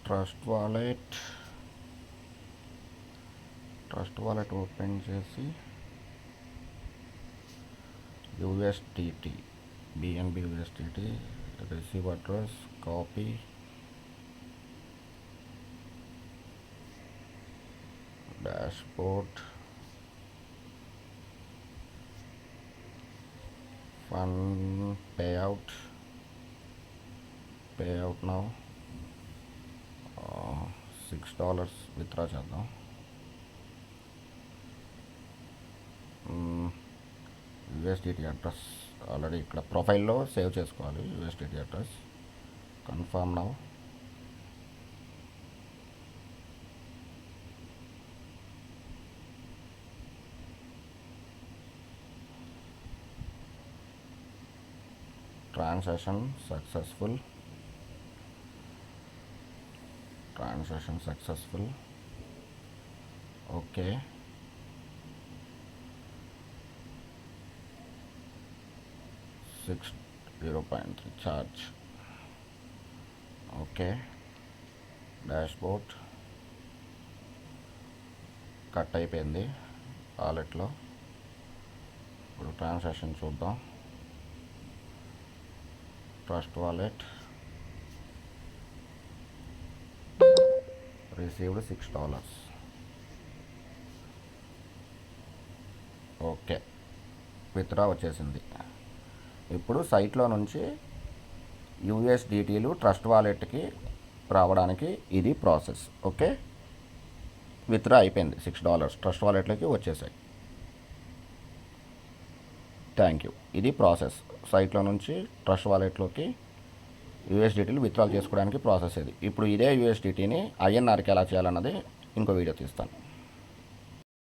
Trust wallet open చేసి USDT BNB USDT receive address copy dashboard fund payout now $6 withdraw చేద్దాం. USDT address already ఇక్కడ ప్రొఫైల్లో save చేసుకోవాలి. USDT address confirm now. Transaction successful. Okay, $0.3 charge. Okay, dashboard cut అయిపోయింది వాలెట్లో. ఇప్పుడు transaction చూద్దాం. Trust wallet received $6. Okay, withdraw వచ్చేసింది. ఇప్పుడు సైట్లో నుంచి యూఎస్డిటీలు ట్రస్ట్ వాలెట్కి రావడానికి ఇది ప్రాసెస్. ఓకే, విత్డ్రా అయిపోయింది. $6 ట్రస్ట్ వాలెట్లోకి వచ్చేసాయి. Thank you. ఇది ప్రాసెస్. సైట్లో నుంచి ట్రస్ట్ వాలెట్లోకి యూఎస్డిటీలు విత్డ్రాల్ చేసుకోవడానికి ప్రాసెస్ ఇది. ఇప్పుడు ఇదే యూఎస్డిటీని ఐఎన్ఆర్కి ఎలా చేయాలన్నది ఇంకో వీడియో తీస్తాను.